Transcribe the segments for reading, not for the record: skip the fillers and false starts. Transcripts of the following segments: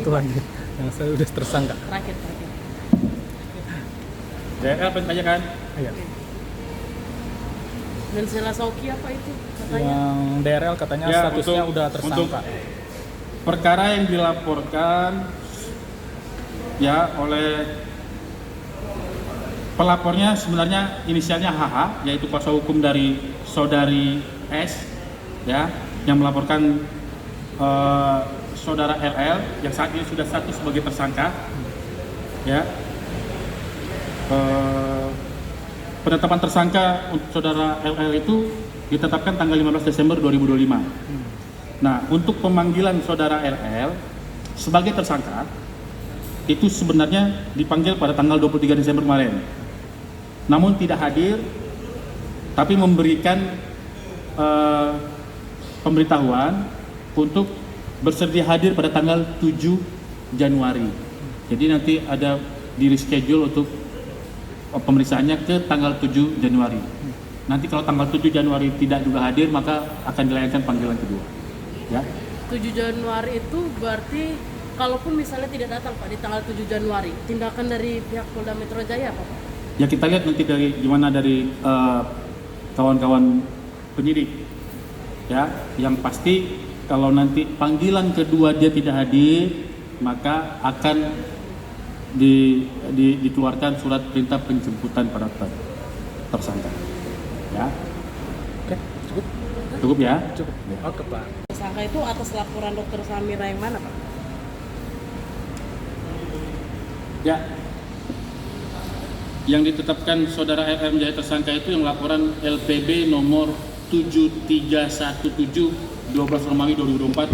satu lagi yang sudah tersangka. Terakhir. DRL bertanya kan? Iya. Dan Sela Sauki apa itu katanya? Yang DRL katanya Ya, statusnya untuk- udah tersangka. untuk perkara yang dilaporkan ya oleh pelapornya sebenarnya inisialnya HH, yaitu kuasa hukum dari saudari S, ya, yang melaporkan saudara LL yang saat ini sudah status sebagai tersangka, ya. Penetapan tersangka untuk saudara LL itu ditetapkan tanggal 15 Desember 2025. Nah, untuk pemanggilan saudara LL sebagai tersangka itu sebenarnya dipanggil pada tanggal 23 Desember kemarin. Namun tidak hadir, tapi memberikan pemberitahuan untuk bersedia hadir pada tanggal 7 Januari. Jadi nanti ada di reschedule untuk pemeriksaannya ke tanggal 7 Januari. Nanti kalau tanggal 7 Januari tidak juga hadir, maka akan dilayangkan panggilan kedua. Ya. 7 Januari itu berarti kalaupun misalnya tidak datang Pak di tanggal 7 Januari, tindakan dari pihak Polda Metro Jaya apa Pak? Ya kita lihat nanti dari gimana dari kawan-kawan penyidik. Ya, yang pasti kalau nanti panggilan kedua dia tidak hadir, maka akan dikeluarkan surat perintah penjemputan pada tersangka. Ya. Oke, cukup. Cukup ya? Cukup. Oke, Pak. Tersangka itu atas laporan Dokter Samira yang mana Pak? Ya. Yang ditetapkan saudara RM Jaya tersangka itu yang laporan LPB nomor 7317 12 Romawi 2024,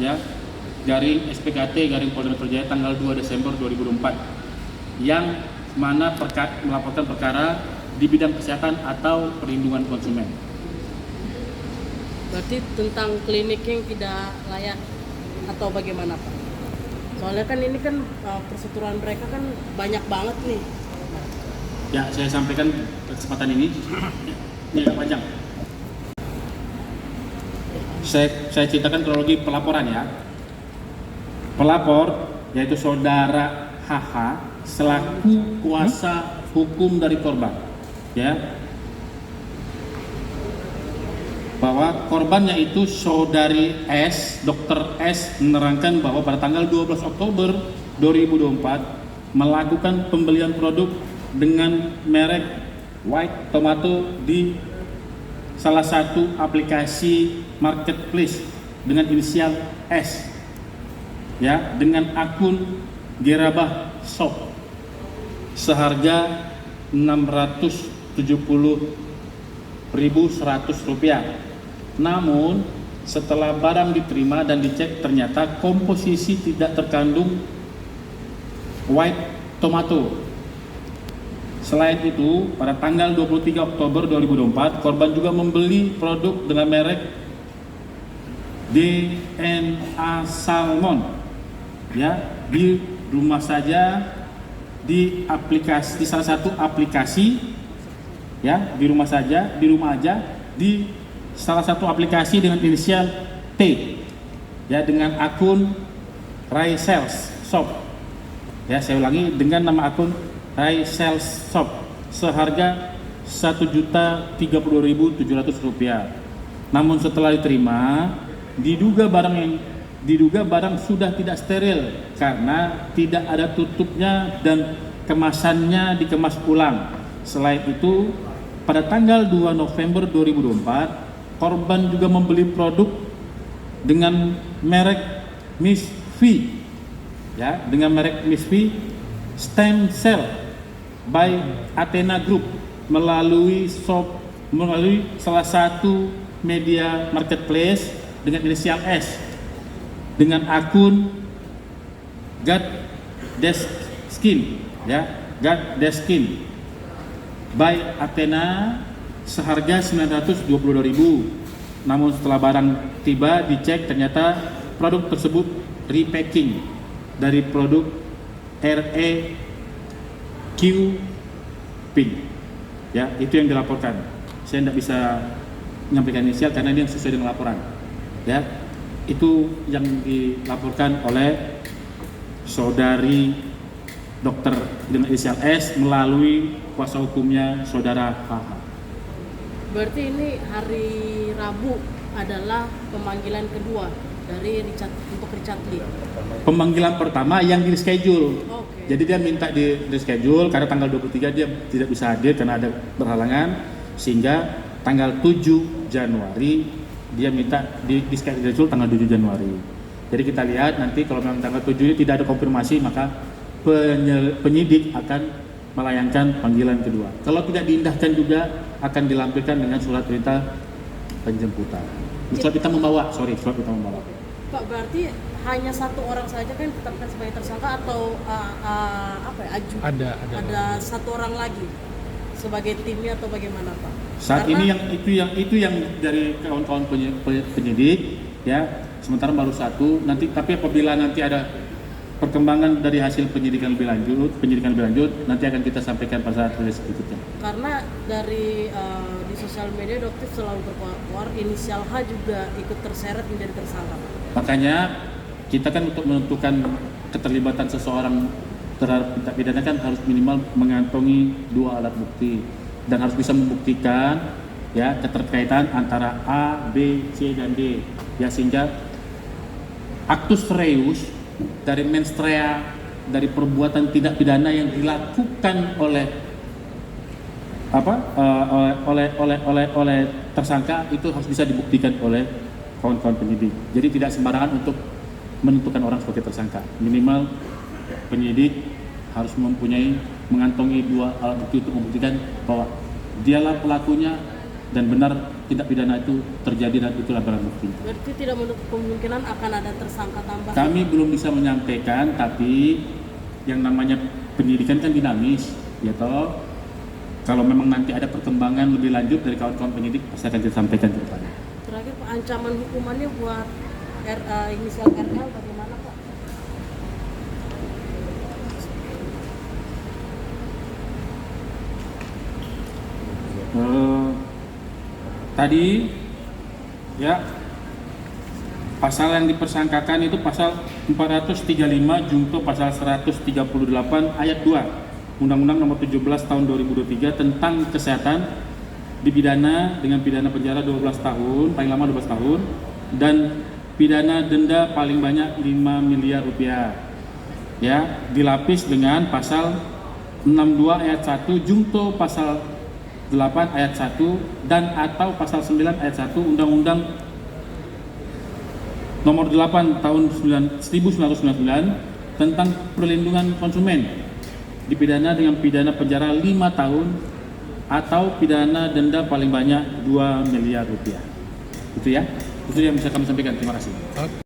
ya, garing SPKT garing Polda Metro Jaya tanggal 2 Desember 2024, yang mana melaporkan perkara di bidang kesehatan atau perlindungan konsumen. Berarti tentang klinik yang tidak layak atau bagaimana Pak? Soalnya kan ini kan perseturuan mereka kan banyak banget nih. Ya, saya sampaikan kesempatan ini. Ini agak panjang. Saya ceritakan kronologi pelaporan ya. Pelapor yaitu saudara HH selaku kuasa hukum dari korban, ya, bahwa korbannya itu saudari S, Dr. S menerangkan bahwa pada tanggal 12 Oktober 2024 melakukan pembelian produk dengan merek White Tomato di salah satu aplikasi marketplace dengan inisial S, ya, dengan akun Gerabah Shop seharga Rp670.100. Namun setelah barang diterima dan dicek ternyata komposisi tidak terkandung white tomato. Selain itu, pada tanggal 23 Oktober 2024, korban juga membeli produk dengan merek DNA Salmon, ya, di rumah saja, di salah satu aplikasi, ya, di rumah saja, di rumah aja, di salah satu aplikasi dengan inisial T, ya, dengan akun Rai Sales Shop, ya, saya ulangi, dengan nama akun Rai Sales Shop seharga Rp1.030.700. Namun setelah diterima, diduga barang sudah tidak steril karena tidak ada tutupnya dan kemasannya dikemas ulang. Selain itu, pada tanggal 2 November 2024, korban juga membeli produk dengan merek Miss V, ya, dengan merek Miss V Stem Cell by Athena Group melalui salah satu media marketplace dengan inisial S dengan akun God Desk Skin, ya, God Desk Skin by Athena seharga Rp922.000. Namun setelah barang tiba dicek ternyata produk tersebut repacking dari produk REQ Pink, ya, itu yang dilaporkan. Saya tidak bisa menyampaikan inisial karena ini yang sesuai dengan laporan, ya. Itu yang dilaporkan oleh saudari Dr. dengan inisial S melalui kuasa hukumnya saudara HH. Berarti ini hari Rabu adalah pemanggilan kedua dari untuk Richard Lee. Pemanggilan pertama yang di schedule. Oke. Jadi dia minta di schedule karena tanggal 23 dia tidak bisa hadir karena ada berhalangan, sehingga tanggal 7 Januari dia minta di schedule tanggal 7 Januari. Jadi kita lihat nanti kalau memang tanggal 7 ini tidak ada konfirmasi, maka penyidik akan melayangkan panggilan kedua. Kalau tidak diindahkan juga akan dilampirkan dengan surat perintah penjemputan. Surat perintah membawa. Pak, berarti hanya satu orang saja kan ditetapkan sebagai tersangka atau ada satu orang lagi sebagai timnya atau bagaimana, Pak? Saat ini itu yang dari kawan-kawan penyidik ya, sementara baru satu. Nanti tapi apabila nanti ada perkembangan dari hasil penyidikan lebih lanjut nanti akan kita sampaikan pada saat rilis berikutnya. Karena dari di sosial media Dokter selalu berkuar inisial H juga ikut terseret menjadi tersangka. Makanya kita kan untuk menentukan keterlibatan seseorang terhadap tindak pidana kan harus minimal mengantongi 2 alat bukti dan harus bisa membuktikan ya keterkaitan antara A, B, C dan D ya, sehingga actus reus dari mens rea dari perbuatan tindak pidana yang dilakukan oleh oleh tersangka itu harus bisa dibuktikan oleh kawan-kawan penyidik. Jadi tidak sembarangan untuk menentukan orang sebagai tersangka. Minimal penyidik harus mengantongi 2 alat bukti untuk membuktikan bahwa dialah pelakunya dan benar tindak pidana itu terjadi dan itulah barang bukti. Berarti tidak menutup kemungkinan akan ada tersangka tambahan? Kami belum bisa menyampaikan, tapi yang namanya penyidikan kan dinamis, ya toh. Kalau memang nanti ada perkembangan lebih lanjut dari kawan-kawan penyidik, pasti akan disampaikan ke depan. Terakhir, Pak, ancaman hukumannya buat inisial RL bagaimana, Pak? Tadi ya pasal yang dipersangkakan itu pasal 435 junto pasal 138 ayat 2 Undang-Undang Nomor 17 Tahun 2023 tentang kesehatan, dipidana dengan pidana penjara 12 tahun, paling lama 12 tahun, dan pidana denda paling banyak 5 miliar rupiah. Ya, dilapis dengan pasal 62 ayat 1 junto pasal 8 ayat 1 dan atau pasal 9 ayat 1 Undang-Undang Nomor 8 Tahun 1999 tentang perlindungan konsumen, dipidana dengan pidana penjara 5 tahun atau pidana denda paling banyak 2 miliar rupiah. Itu ya, itu yang bisa kami sampaikan. Terima kasih.